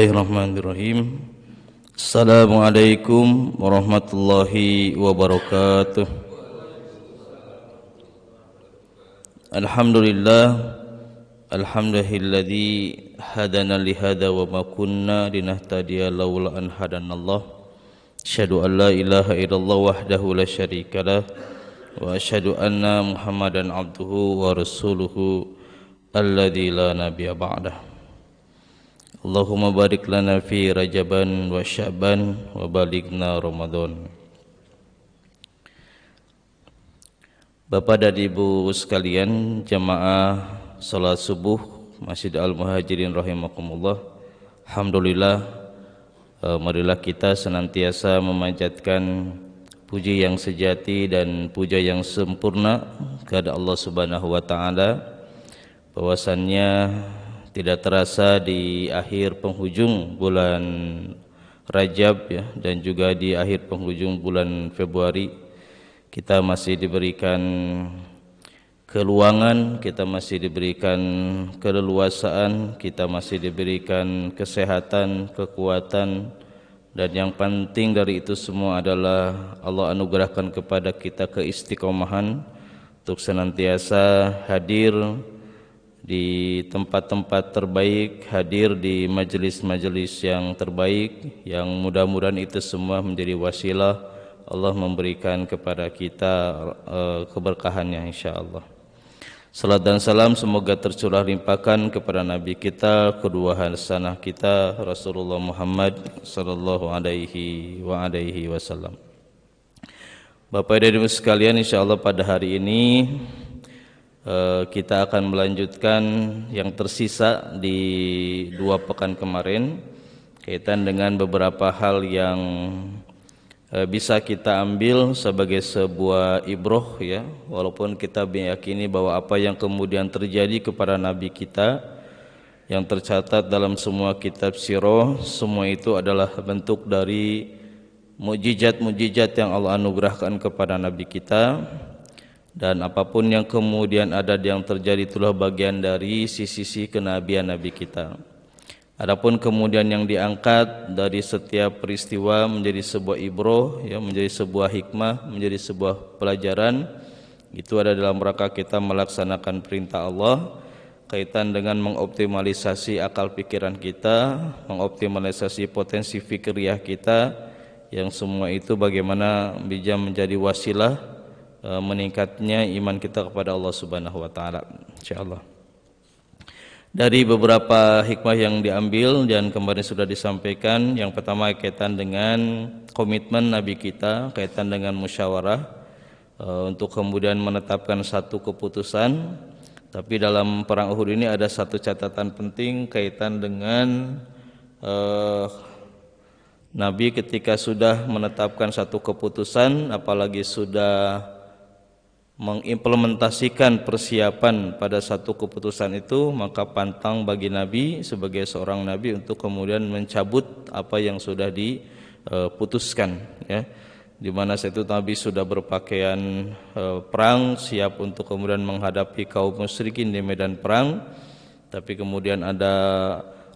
Bismillahirrahmanirrahim. Assalamualaikum warahmatullahi wabarakatuh. Alhamdulilladzi hadana lihada wa ma kunna linahtadiya laula an hadanallah. Asyhadu an la ilaha illallah wahdahu la syarikalah wa asyhadu anna Muhammadan abduhu wa rasuluhu alladzi la nabiyya ba'dah. Allahumma barik lana fi Rajaban wa Sya'ban wa balighna Ramadan. Bapak dan Ibu sekalian, jamaah salat subuh Masjid Al-Muhajirin rahimakumullah. Alhamdulillah, marilah kita senantiasa memanjatkan puji yang sejati dan puja yang sempurna kepada Allah Subhanahu wa taala, bahwasannya tidak terasa di akhir penghujung bulan Rajab ya, dan juga di akhir penghujung bulan Februari kita masih diberikan keluangan, kita masih diberikan keleluasaan, kita masih diberikan kesehatan, kekuatan, dan yang penting dari itu semua adalah Allah anugerahkan kepada kita keistiqomahan untuk senantiasa hadir di tempat-tempat terbaik, hadir di majelis-majelis yang terbaik, yang mudah-mudahan itu semua menjadi wasilah Allah memberikan kepada kita keberkahannya insyaallah. Salat dan salam semoga tercurah limpahkan kepada Nabi kita, kedua hasanah kita Rasulullah Muhammad sallallahu alaihi wasallam. Bapak dan Ibu sekalian, insyaallah pada hari ini kita akan melanjutkan yang tersisa di 2 pekan kemarin kaitan dengan beberapa hal yang bisa kita ambil sebagai sebuah ibroh ya, walaupun kita meyakini bahwa apa yang kemudian terjadi kepada Nabi kita yang tercatat dalam semua kitab sirah, semua itu adalah bentuk dari mukjizat-mukjizat yang Allah anugerahkan kepada Nabi kita. Dan apapun yang kemudian ada yang terjadi itulah bagian dari sisi kenabian Nabi kita. Adapun kemudian yang diangkat dari setiap peristiwa menjadi sebuah ibroh ya, menjadi sebuah hikmah, menjadi sebuah pelajaran, itu ada dalam rangka kita melaksanakan perintah Allah kaitan dengan mengoptimalisasi akal pikiran kita, mengoptimalisasi potensi fikriah kita, yang semua itu bagaimana bisa menjadi wasilah meningkatnya iman kita kepada Allah Subhanahu wa taala insyaallah. Dari beberapa hikmah yang diambil dan kemarin sudah disampaikan, yang pertama kaitan dengan komitmen Nabi kita kaitan dengan musyawarah untuk kemudian menetapkan satu keputusan. Tapi dalam perang Uhud ini ada satu catatan penting kaitan dengan Nabi ketika sudah menetapkan satu keputusan, apalagi sudah mengimplementasikan persiapan pada satu keputusan itu, maka pantang bagi Nabi sebagai seorang Nabi untuk kemudian mencabut apa yang sudah diputuskan ya. Di mana saat itu Nabi sudah berpakaian perang, siap untuk kemudian menghadapi kaum musyrikin di medan perang, tapi kemudian ada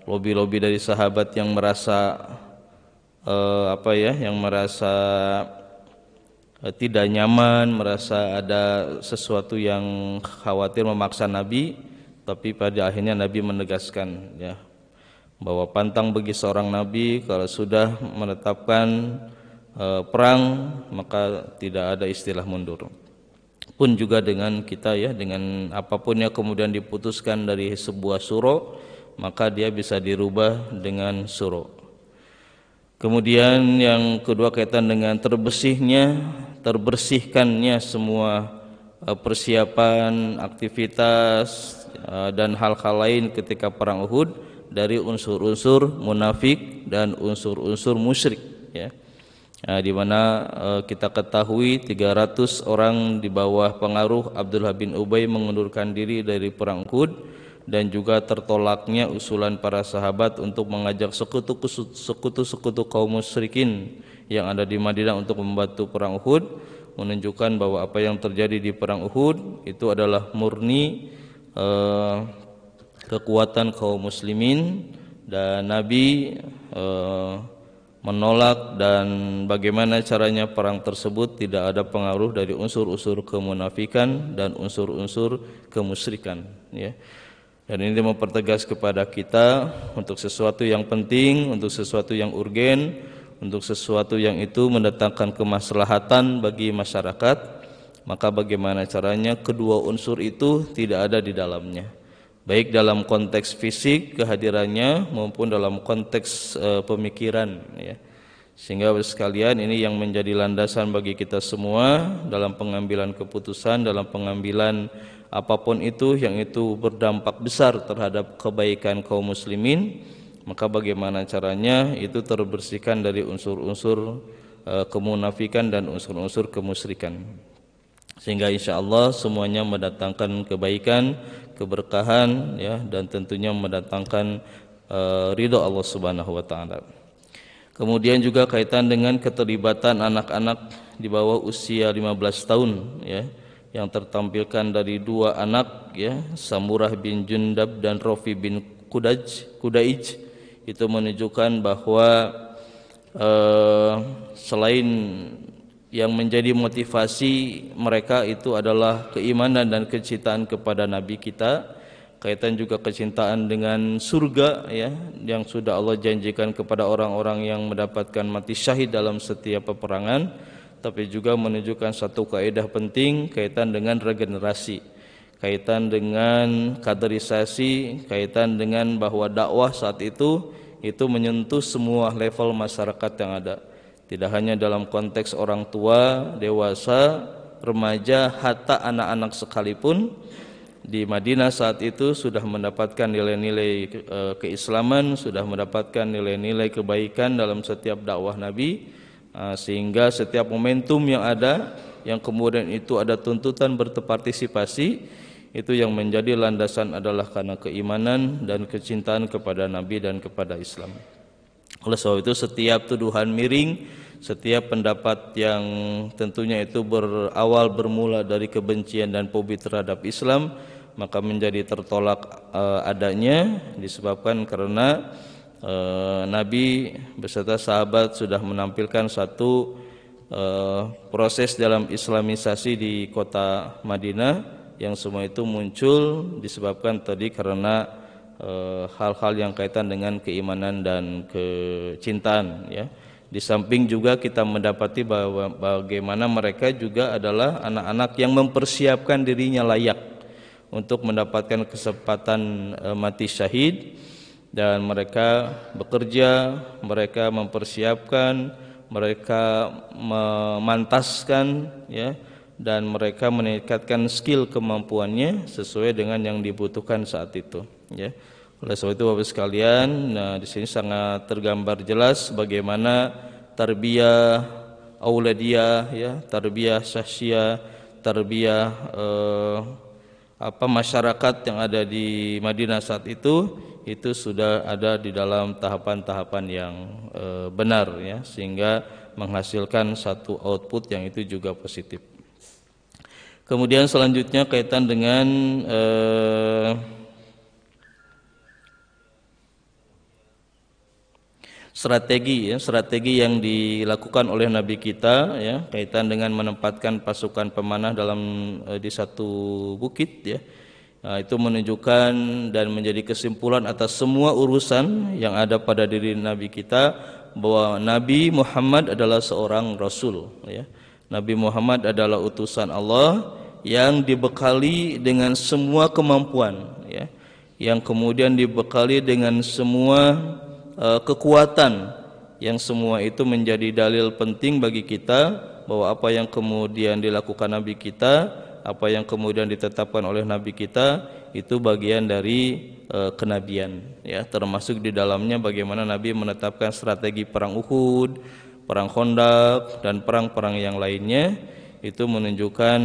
lobi-lobi dari sahabat yang merasa yang merasa tidak nyaman, merasa ada sesuatu yang khawatir memaksa Nabi, tapi pada akhirnya Nabi menegaskan ya, bahwa pantang bagi seorang Nabi kalau sudah menetapkan perang maka tidak ada istilah mundur. Pun juga dengan kita ya, dengan apapun yang kemudian diputuskan dari sebuah surah, maka dia bisa dirubah dengan surah. Kemudian yang kedua kaitan dengan terbersihkannya semua persiapan, aktivitas dan hal-hal lain ketika perang Uhud dari unsur-unsur munafik dan unsur-unsur musyrik ya. Di mana kita ketahui 300 orang di bawah pengaruh Abdullah bin Ubay mengundurkan diri dari perang Uhud, dan juga tertolaknya usulan para sahabat untuk mengajak sekutu-sekutu kaum musyrikin yang ada di Madinah untuk membantu perang Uhud, menunjukkan bahwa apa yang terjadi di perang Uhud itu adalah murni kekuatan kaum muslimin dan Nabi menolak, dan bagaimana caranya perang tersebut tidak ada pengaruh dari unsur-unsur kemunafikan dan unsur-unsur kemusyrikan, ya. Dan ini mempertegas kepada kita untuk sesuatu yang penting, untuk sesuatu yang urgen, untuk sesuatu yang itu mendatangkan kemaslahatan bagi masyarakat, maka bagaimana caranya kedua unsur itu tidak ada di dalamnya, baik dalam konteks fisik kehadirannya maupun dalam konteks pemikiran, ya. Sehingga sekalian ini yang menjadi landasan bagi kita semua dalam pengambilan keputusan, dalam pengambilan apapun itu yang itu berdampak besar terhadap kebaikan kaum muslimin, maka bagaimana caranya itu terbersihkan dari unsur-unsur kemunafikan dan unsur-unsur kemusyrikan, sehingga insyaallah semuanya mendatangkan kebaikan, keberkahan, ya, dan tentunya mendatangkan ridha Allah Subhanahu wa taala. Kemudian juga kaitan dengan keterlibatan anak-anak di bawah usia 15 tahun, ya, yang tertampilkan dari dua anak, ya, Samurah bin Jundab dan Rafi bin Kudaij, itu menunjukkan bahwa selain yang menjadi motivasi mereka itu adalah keimanan dan kecintaan kepada Nabi kita, kaitan juga kecintaan dengan surga, ya, yang sudah Allah janjikan kepada orang-orang yang mendapatkan mati syahid dalam setiap peperangan, tapi juga menunjukkan satu kaidah penting kaitan dengan regenerasi, kaitan dengan kaderisasi, kaitan dengan bahwa dakwah saat itu menyentuh semua level masyarakat yang ada. Tidak hanya dalam konteks orang tua, dewasa, remaja, hatta anak-anak sekalipun di Madinah saat itu sudah mendapatkan nilai-nilai keislaman, sudah mendapatkan nilai-nilai kebaikan dalam setiap dakwah Nabi, sehingga setiap momentum yang ada, yang kemudian itu ada tuntutan berpartisipasi, itu yang menjadi landasan adalah karena keimanan dan kecintaan kepada Nabi dan kepada Islam. Oleh sebab itu setiap tuduhan miring, setiap pendapat yang tentunya itu bermula dari kebencian dan fobi terhadap Islam, maka menjadi tertolak adanya, disebabkan karena Nabi beserta sahabat sudah menampilkan satu proses dalam islamisasi di kota Madinah, yang semua itu muncul disebabkan tadi karena hal-hal yang kaitan dengan keimanan dan kecintaan, ya. Di samping juga kita mendapati bahwa bagaimana mereka juga adalah anak-anak yang mempersiapkan dirinya layak untuk mendapatkan kesempatan mati syahid, dan mereka bekerja, mereka mempersiapkan, mereka memantaskan, ya, dan mereka meningkatkan skill kemampuannya sesuai dengan yang dibutuhkan saat itu, ya. Oleh sebab itu Bapak sekalian, di sini sangat tergambar jelas bagaimana tarbiyah auladiyah, ya, tarbiyah syahsiyah, tarbiyah masyarakat yang ada di Madinah saat itu sudah ada di dalam tahapan-tahapan yang benar, ya, sehingga menghasilkan satu output yang itu juga positif. Kemudian selanjutnya kaitan dengan strategi yang dilakukan oleh Nabi kita, ya, kaitan dengan menempatkan pasukan pemanah di satu bukit, ya. Nah, itu menunjukkan dan menjadi kesimpulan atas semua urusan yang ada pada diri Nabi kita, bahwa Nabi Muhammad adalah seorang Rasul, ya. Nabi Muhammad adalah utusan Allah yang dibekali dengan semua kemampuan, ya, yang kemudian dibekali dengan semua kekuatan, yang semua itu menjadi dalil penting bagi kita bahwa apa yang kemudian dilakukan Nabi kita, apa yang kemudian ditetapkan oleh Nabi kita itu bagian dari kenabian, ya, termasuk di dalamnya bagaimana Nabi menetapkan strategi perang Uhud, perang Khandaq, dan perang-perang yang lainnya. Itu menunjukkan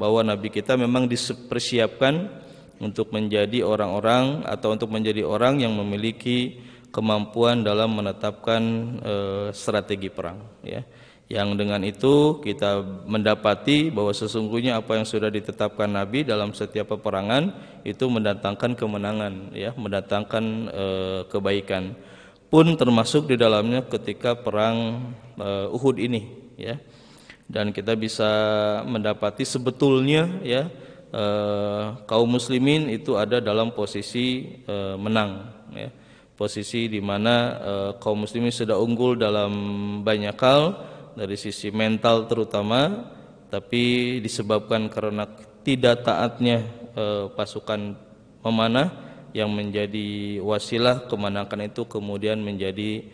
bahwa Nabi kita memang dipersiapkan untuk menjadi orang-orang atau untuk menjadi orang yang memiliki kemampuan dalam menetapkan strategi perang, ya. Yang dengan itu kita mendapati bahwa sesungguhnya apa yang sudah ditetapkan Nabi dalam setiap peperangan itu mendatangkan kemenangan, ya, mendatangkan kebaikan. Pun termasuk di dalamnya ketika perang Uhud ini, ya. Dan kita bisa mendapati sebetulnya, ya, kaum muslimin itu ada dalam posisi menang, ya. Posisi di mana kaum muslimin sudah unggul dalam banyak hal dari sisi mental terutama, tapi disebabkan karena tidak taatnya pasukan memanah yang menjadi wasilah kemenangan itu kemudian menjadi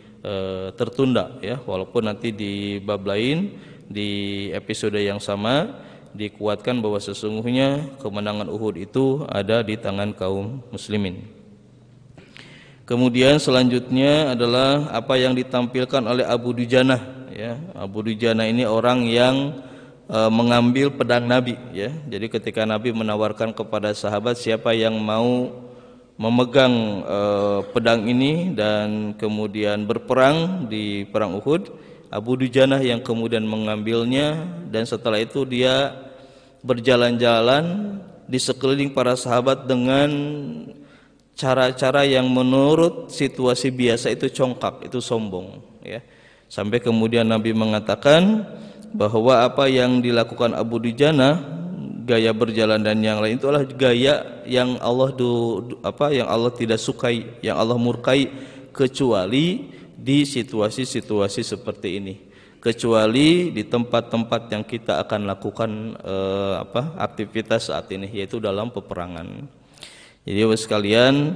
tertunda, ya. Walaupun nanti di bab lain di episode yang sama dikuatkan bahwa sesungguhnya kemenangan Uhud itu ada di tangan kaum muslimin. Kemudian selanjutnya adalah apa yang ditampilkan oleh Abu Dujanah, ya. Abu Dujanah ini orang yang mengambil pedang Nabi, ya. Jadi ketika Nabi menawarkan kepada sahabat siapa yang mau memegang pedang ini dan kemudian berperang di perang Uhud, Abu Dujanah yang kemudian mengambilnya, dan setelah itu dia berjalan-jalan di sekeliling para sahabat dengan cara-cara yang menurut situasi biasa itu congkak, itu sombong, ya. Sampai kemudian Nabi mengatakan bahwa apa yang dilakukan Abu Dujanah, gaya berjalan dan yang lain, itu adalah gaya yang yang Allah tidak sukai, yang Allah murkai, kecuali di situasi-situasi seperti ini, kecuali di tempat-tempat yang kita akan lakukan aktivitas saat ini, yaitu dalam peperangan. Jadi sekalian,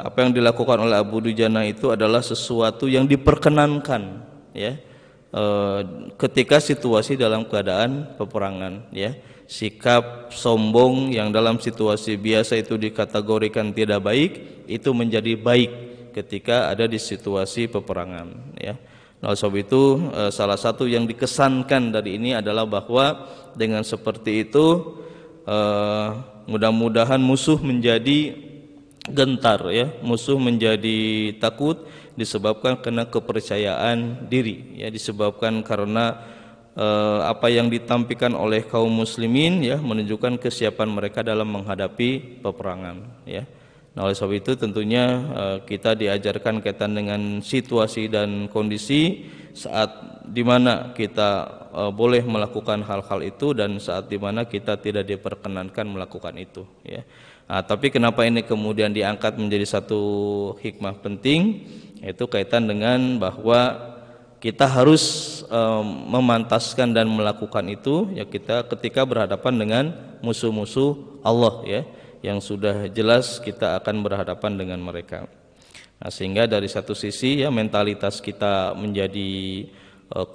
apa yang dilakukan oleh Abu Dujanah itu adalah sesuatu yang diperkenankan, ya, ketika situasi dalam keadaan peperangan, ya. Sikap sombong yang dalam situasi biasa itu dikategorikan tidak baik, itu menjadi baik ketika ada di situasi peperangan, ya. Nah, sebab itu salah satu yang dikesankan dari ini adalah bahwa dengan seperti itu mudah-mudahan musuh menjadi gentar, ya, musuh menjadi takut disebabkan karena kepercayaan diri, ya, disebabkan karena apa yang ditampilkan oleh kaum muslimin, ya, menunjukkan kesiapan mereka dalam menghadapi peperangan, ya. Nah, oleh sebab itu tentunya kita diajarkan kaitan dengan situasi dan kondisi saat dimana kita boleh melakukan hal-hal itu dan saat dimana kita tidak diperkenankan melakukan itu, ya. Nah, tapi kenapa ini kemudian diangkat menjadi satu hikmah penting, yaitu kaitan dengan bahwa kita harus memantaskan dan melakukan itu, ya, kita ketika berhadapan dengan musuh-musuh Allah, ya, yang sudah jelas kita akan berhadapan dengan mereka. Nah, sehingga dari satu sisi, ya, mentalitas kita menjadi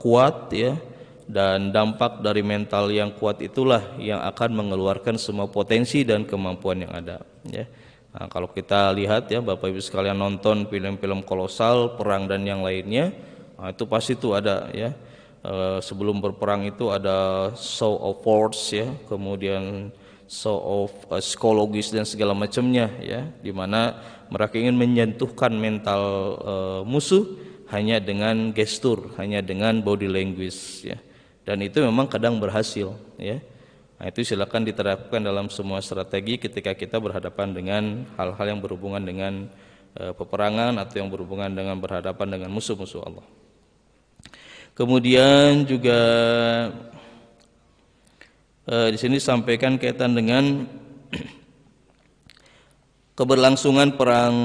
kuat, ya, dan dampak dari mental yang kuat itulah yang akan mengeluarkan semua potensi dan kemampuan yang ada, ya. Nah, kalau kita lihat, ya, Bapak Ibu sekalian nonton film-film kolosal perang dan yang lainnya, nah, itu pasti itu ada, ya, sebelum berperang itu ada show of force, ya, kemudian show of psikologis dan segala macamnya, ya, di mana mereka ingin menyentuhkan mental musuh hanya dengan gestur, hanya dengan body language, ya. Dan itu memang kadang berhasil, ya. Nah, itu silakan diterapkan dalam semua strategi ketika kita berhadapan dengan hal-hal yang berhubungan dengan peperangan atau yang berhubungan dengan berhadapan dengan musuh-musuh Allah. Kemudian juga di sini sampaikan kaitan dengan keberlangsungan perang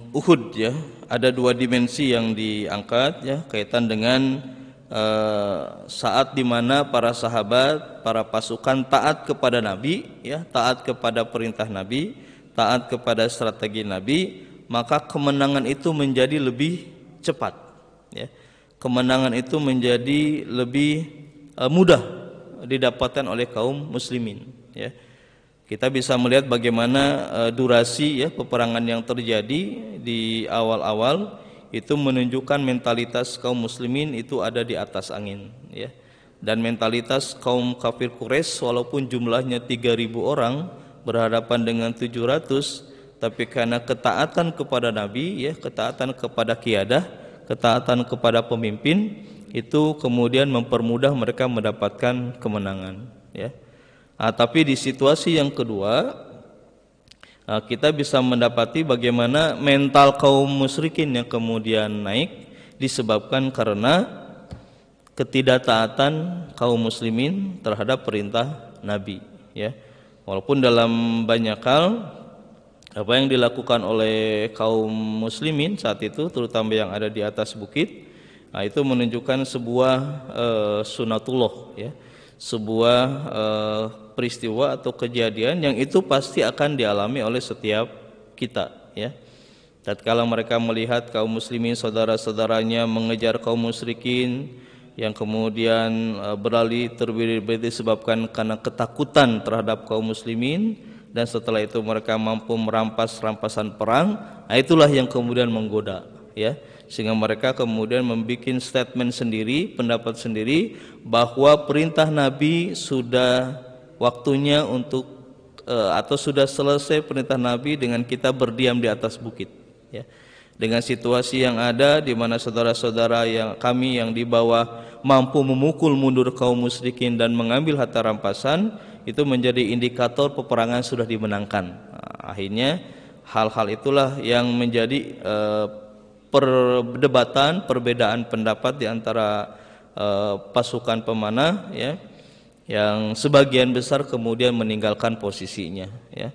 Uhud, ya. Ada dua dimensi yang diangkat, ya, kaitan dengan saat dimana para sahabat, para pasukan taat kepada Nabi, ya, taat kepada perintah Nabi, taat kepada strategi Nabi, maka kemenangan itu menjadi lebih cepat, ya. Kemenangan itu menjadi lebih mudah didapatkan oleh kaum muslimin, ya. Kita bisa melihat bagaimana durasi, ya, peperangan yang terjadi di awal-awal itu menunjukkan mentalitas kaum muslimin itu ada di atas angin, ya. Dan mentalitas kaum kafir Quraisy walaupun jumlahnya 3.000 orang berhadapan dengan 700, tapi karena ketaatan kepada Nabi, ya, ketaatan kepada qiyadah, ketaatan kepada pemimpin, itu kemudian mempermudah mereka mendapatkan kemenangan, ya. Tapi di situasi yang kedua, kita bisa mendapati bagaimana mental kaum musyrikin yang kemudian naik disebabkan karena ketidaktaatan kaum muslimin terhadap perintah Nabi, ya. Walaupun dalam banyak hal apa yang dilakukan oleh kaum muslimin saat itu, terutama yang ada di atas bukit, itu menunjukkan sebuah sunatullah, ya, sebuah peristiwa atau kejadian yang itu pasti akan dialami oleh setiap kita, ya. Tatkala mereka melihat kaum muslimin saudara-saudaranya mengejar kaum musyrikin yang kemudian beralih terbirit-birit disebabkan karena ketakutan terhadap kaum muslimin, dan setelah itu mereka mampu merampas rampasan perang, itulah yang kemudian menggoda, ya, sehingga mereka kemudian membuat statement sendiri, pendapat sendiri bahwa perintah Nabi sudah waktunya untuk atau sudah selesai perintah Nabi dengan kita berdiam di atas bukit, ya. Dengan situasi yang ada di mana saudara-saudara yang kami yang di bawah mampu memukul mundur kaum musyrikin dan mengambil harta rampasan, itu menjadi indikator peperangan sudah dimenangkan. Akhirnya hal-hal itulah yang menjadi perdebatan, perbedaan pendapat di antara pasukan pemanah, ya, yang sebagian besar kemudian meninggalkan posisinya, ya.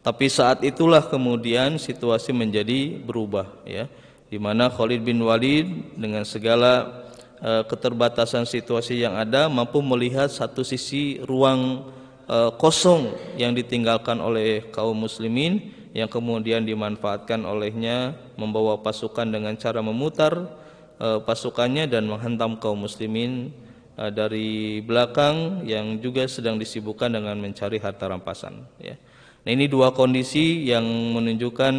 Tapi saat itulah kemudian situasi menjadi berubah, ya, di mana Khalid bin Walid dengan segala keterbatasan situasi yang ada mampu melihat satu sisi ruang kosong yang ditinggalkan oleh kaum muslimin yang kemudian dimanfaatkan olehnya membawa pasukan dengan cara memutar pasukannya dan menghantam kaum muslimin dari belakang yang juga sedang disibukkan dengan mencari harta rampasan, ya. Nah, ini dua kondisi yang menunjukkan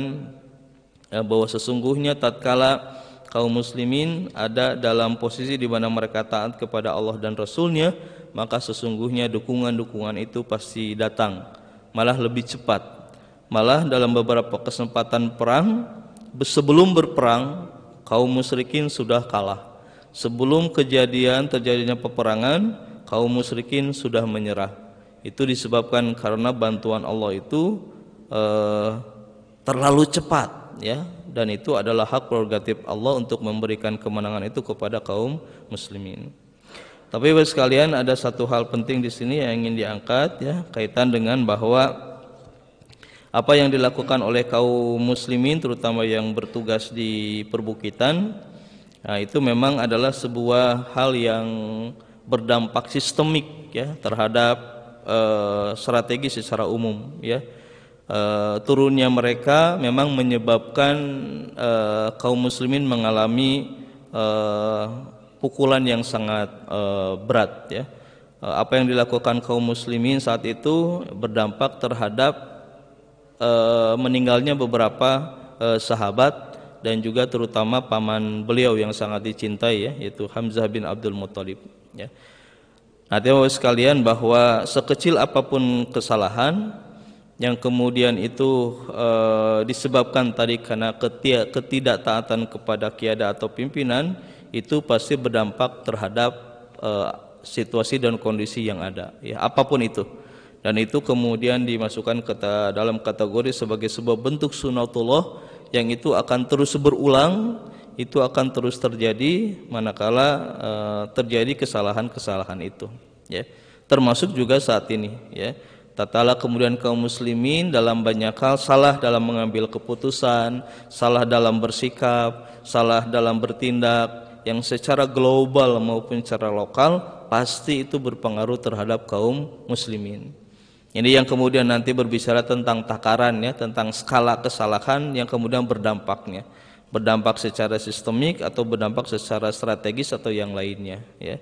bahwa sesungguhnya tatkala kaum muslimin ada dalam posisi di mana mereka taat kepada Allah dan Rasulnya, maka sesungguhnya dukungan-dukungan itu pasti datang, malah lebih cepat. Malah dalam beberapa kesempatan perang, sebelum berperang kaum musyrikin sudah kalah. Sebelum terjadinya peperangan, kaum musyrikin sudah menyerah. Itu disebabkan karena bantuan Allah itu terlalu cepat, ya, dan itu adalah hak prerogatif Allah untuk memberikan kemenangan itu kepada kaum muslimin. Tapi Bapak sekalian, ada satu hal penting di sini yang ingin diangkat, ya, kaitan dengan bahwa apa yang dilakukan oleh kaum muslimin terutama yang bertugas di perbukitan, itu memang adalah sebuah hal yang berdampak sistemik, ya, terhadap strategi secara umum, ya. Turunnya mereka memang menyebabkan kaum muslimin mengalami pukulan yang sangat berat, ya. Apa yang dilakukan kaum muslimin saat itu berdampak terhadap meninggalnya beberapa sahabat dan juga terutama paman beliau yang sangat dicintai, ya, yaitu Hamzah bin Abdul Muthalib, ya. Nah, teman-teman sekalian, bahwa sekecil apapun kesalahan yang kemudian itu disebabkan tadi karena ketidaktaatan kepada kiada atau pimpinan, itu pasti berdampak terhadap situasi dan kondisi yang ada, ya, apapun itu. Dan itu kemudian dimasukkan dalam kategori sebagai sebuah bentuk sunatullah yang itu akan terus berulang, itu akan terus terjadi manakala terjadi kesalahan-kesalahan itu, ya. Termasuk juga saat ini, ya. Tatkala kemudian kaum muslimin dalam banyak hal salah dalam mengambil keputusan, salah dalam bersikap, salah dalam bertindak yang secara global maupun secara lokal, pasti itu berpengaruh terhadap kaum muslimin. Ini yang kemudian nanti berbicara tentang takaran, ya, tentang skala kesalahan yang kemudian berdampak secara sistemik atau berdampak secara strategis atau yang lainnya, ya.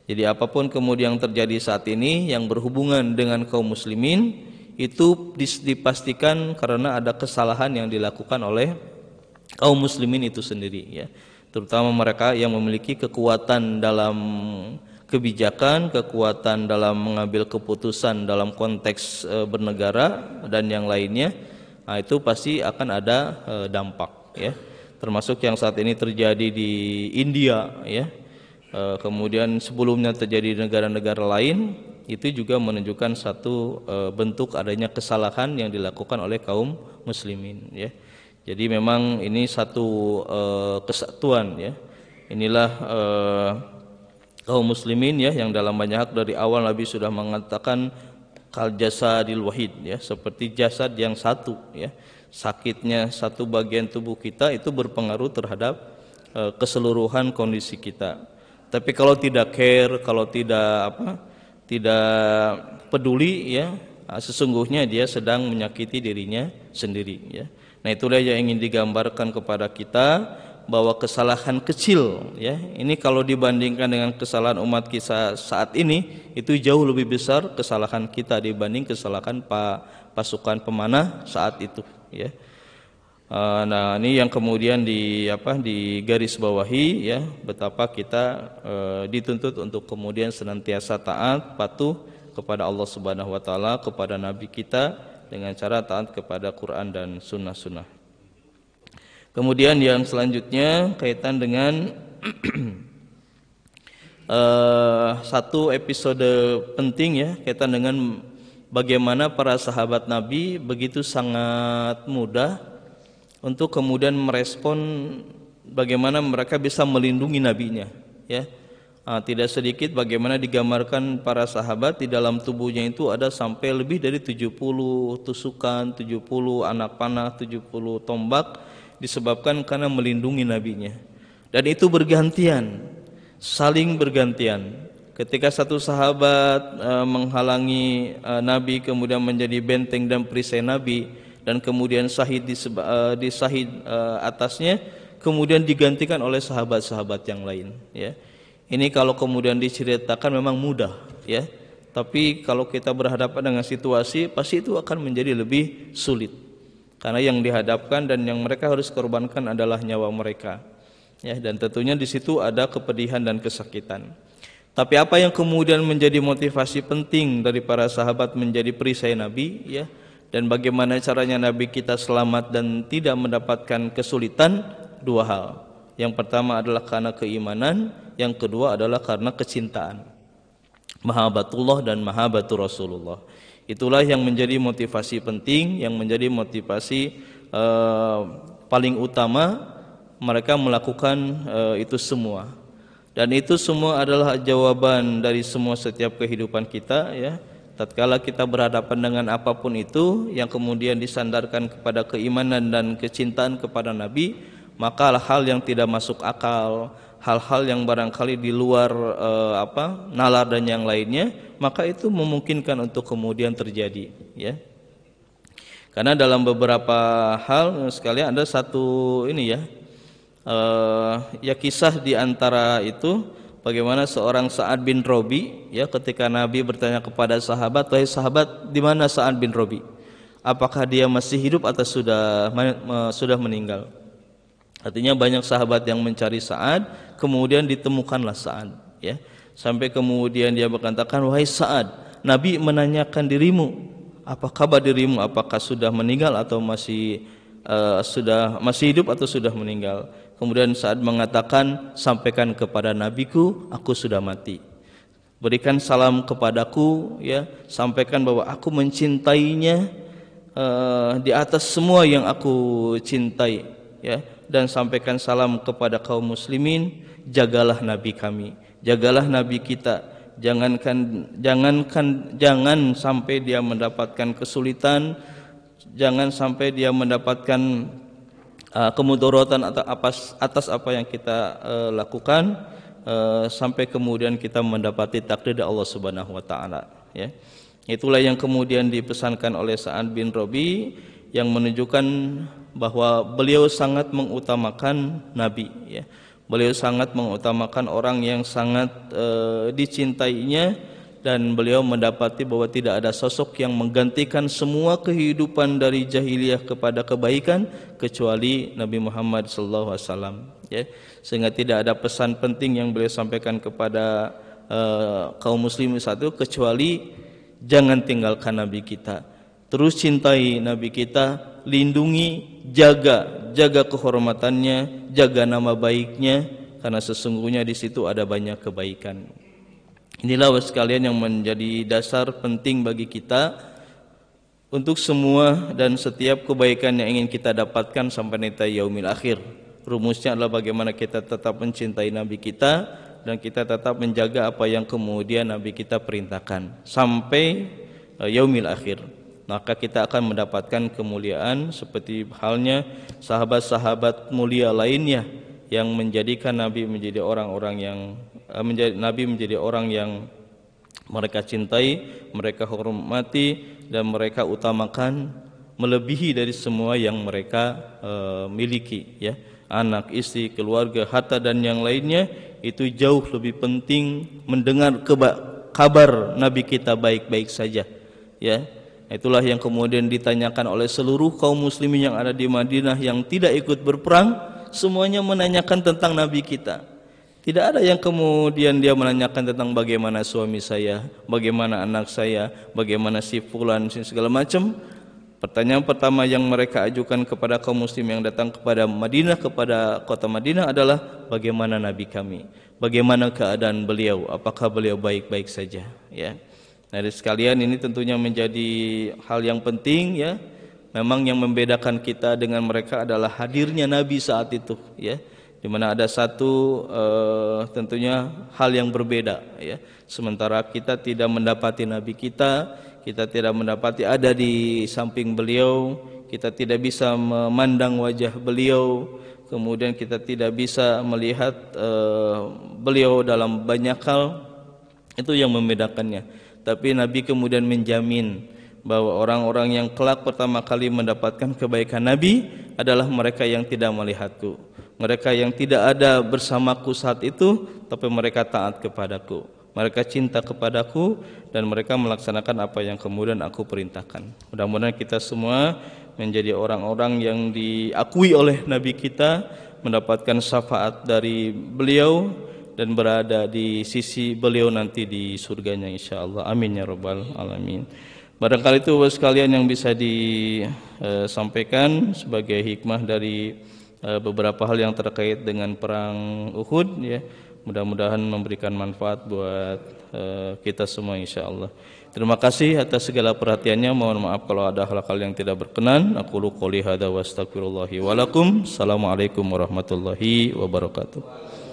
Jadi apapun kemudian terjadi saat ini yang berhubungan dengan kaum muslimin itu dipastikan karena ada kesalahan yang dilakukan oleh kaum muslimin itu sendiri, ya. Terutama mereka yang memiliki kekuatan dalam kebijakan, kekuatan dalam mengambil keputusan dalam konteks bernegara dan yang lainnya. Nah, itu pasti akan ada dampak, ya. Termasuk yang saat ini terjadi di India, ya, kemudian sebelumnya terjadi di negara-negara lain, itu juga menunjukkan satu bentuk adanya kesalahan yang dilakukan oleh kaum muslimin, ya. Jadi memang ini satu kesatuan, ya. Inilah kaum muslimin, ya, yang dalam banyak hak dari awal Nabi sudah mengatakan kal jasadil wahid, ya, seperti jasad yang satu, ya. Sakitnya satu bagian tubuh kita itu berpengaruh terhadap keseluruhan kondisi kita. Tapi kalau tidak care, kalau tidak peduli, ya, sesungguhnya dia sedang menyakiti dirinya sendiri, ya. Nah, itulah yang ingin digambarkan kepada kita, bahwa kesalahan kecil, ya, ini kalau dibandingkan dengan kesalahan umat kita saat ini, itu jauh lebih besar kesalahan kita dibanding kesalahan pasukan pemanah saat itu, ya. Nah, ini yang kemudian digaris bawahi, ya, betapa kita dituntut untuk kemudian senantiasa taat, patuh kepada Allah Subhanahu wa taala, kepada nabi kita dengan cara taat kepada Quran dan sunnah-sunnah. Kemudian yang selanjutnya kaitan dengan satu episode penting, ya, kaitan dengan bagaimana para sahabat Nabi begitu sangat mudah untuk kemudian merespon bagaimana mereka bisa melindungi nabinya, ya. Tidak sedikit bagaimana digambarkan para sahabat di dalam tubuhnya itu ada sampai lebih dari 70 tusukan, 70 anak panah, 70 tombak, disebabkan karena melindungi nabinya. Dan itu bergantian, saling bergantian. Ketika satu sahabat menghalangi nabi, kemudian menjadi benteng dan perisai nabi, dan kemudian syahid di syahid atasnya, kemudian digantikan oleh sahabat-sahabat yang lain, ya. Ini kalau kemudian diceritakan memang mudah, ya. Tapi kalau kita berhadapan dengan situasi, pasti itu akan menjadi lebih sulit. Karena yang dihadapkan dan yang mereka harus korbankan adalah nyawa mereka, ya. Dan tentunya di situ ada kepedihan dan kesakitan. Tapi apa yang kemudian menjadi motivasi penting dari para sahabat menjadi perisai Nabi, ya, dan bagaimana caranya Nabi kita selamat dan tidak mendapatkan kesulitan? Dua hal. Yang pertama adalah karena keimanan, yang kedua adalah karena kecintaan. Mahabbatullah dan mahabbatur Rasulullah. Itulah yang menjadi motivasi penting, yang menjadi motivasi paling utama mereka melakukan itu semua. Dan itu semua adalah jawaban dari semua setiap kehidupan kita, ya. Tatkala kita berhadapan dengan apapun itu yang kemudian disandarkan kepada keimanan dan kecintaan kepada Nabi, maka hal yang tidak masuk akal, hal-hal yang barangkali di luar nalar dan yang lainnya, maka itu memungkinkan untuk kemudian terjadi, ya. Karena dalam beberapa hal sekalian ada satu ini, ya, ya, kisah di antara itu bagaimana seorang Sa'ad bin Rabi, ya, ketika Nabi bertanya kepada sahabat, "Wahai sahabat, di mana Sa'ad bin Rabi? Apakah dia masih hidup atau sudah meninggal?" Artinya banyak sahabat yang mencari Sa'ad, kemudian ditemukanlah Sa'ad, ya. Sampai kemudian dia berkatakan, "Wahai Sa'ad, Nabi menanyakan dirimu, apa kabar dirimu? Apakah sudah meninggal atau masih hidup atau sudah meninggal?" Kemudian Sa'ad mengatakan, "Sampaikan kepada nabiku, aku sudah mati. Berikan salam kepadaku, ya, sampaikan bahwa aku mencintainya di atas semua yang aku cintai, ya, dan sampaikan salam kepada kaum muslimin, jagalah nabi kami, jagalah nabi kita. Jangan sampai dia mendapatkan kesulitan, jangan sampai dia mendapatkan kemudaratan atas apa yang kita lakukan, sampai kemudian kita mendapati takdir dari Allah Subhanahu wa taala, ya." Itulah yang kemudian dipesankan oleh Sa'ad bin Rabi, yang menunjukkan bahwa beliau sangat mengutamakan Nabi, ya. Beliau sangat mengutamakan orang yang sangat dicintainya, dan beliau mendapati bahwa tidak ada sosok yang menggantikan semua kehidupan dari jahiliyah kepada kebaikan kecuali Nabi Muhammad SAW, ya. Sehingga tidak ada pesan penting yang beliau sampaikan kepada kaum muslimin satu kecuali jangan tinggalkan Nabi kita, terus cintai Nabi kita, lindungi, jaga kehormatannya, jaga nama baiknya, karena sesungguhnya di situ ada banyak kebaikan. Inilah sekalian yang menjadi dasar penting bagi kita untuk semua dan setiap kebaikan yang ingin kita dapatkan sampai nanti yaumil akhir. Rumusnya adalah bagaimana kita tetap mencintai Nabi kita dan kita tetap menjaga apa yang kemudian Nabi kita perintahkan sampai yaumil akhir. Maka kita akan mendapatkan kemuliaan seperti halnya sahabat-sahabat mulia lainnya yang menjadikan Nabi menjadi orang-orang yang Nabi menjadi orang yang mereka cintai, mereka hormati dan mereka utamakan melebihi dari semua yang mereka miliki, ya. Anak, istri, keluarga, harta dan yang lainnya itu jauh lebih penting mendengar kabar Nabi kita baik-baik saja, ya. Itulah yang kemudian ditanyakan oleh seluruh kaum muslimin yang ada di Madinah yang tidak ikut berperang, semuanya menanyakan tentang Nabi kita. Tidak ada yang kemudian dia menanyakan tentang bagaimana suami saya, bagaimana anak saya, bagaimana si fulan, segala macam. Pertanyaan pertama yang mereka ajukan kepada kaum muslim yang datang kepada Madinah, kepada kota Madinah adalah bagaimana Nabi kami, bagaimana keadaan beliau, apakah beliau baik-baik saja, ya. Nah, dari sekalian ini tentunya menjadi hal yang penting, ya. Memang yang membedakan kita dengan mereka adalah hadirnya Nabi saat itu, ya. Di mana ada satu tentunya hal yang berbeda, ya. Sementara kita tidak mendapati Nabi kita tidak mendapati ada di samping beliau, kita tidak bisa memandang wajah beliau, kemudian kita tidak bisa melihat beliau dalam banyak hal, itu yang membedakannya. Tapi Nabi kemudian menjamin bahwa orang-orang yang kelak pertama kali mendapatkan kebaikan Nabi adalah mereka yang tidak melihatku, mereka yang tidak ada bersamaku saat itu, tapi mereka taat kepadaku, mereka cinta kepadaku, dan mereka melaksanakan apa yang kemudian aku perintahkan. Mudah-mudahan kita semua menjadi orang-orang yang diakui oleh Nabi kita, mendapatkan syafaat dari beliau dan berada di sisi beliau nanti di surganya insyaallah. Amin ya rabbal alamin. Barangkali itu sekalian yang bisa disampaikan sebagai hikmah dari beberapa hal yang terkait dengan perang Uhud, ya. Mudah-mudahan memberikan manfaat buat kita semua insyaallah. Terima kasih atas segala perhatiannya. Mohon maaf kalau ada hal-hal yang tidak berkenan. Aqulu qouli hadza wa astaghfirullahi wa lakum. Assalamualaikum warahmatullahi wabarakatuh.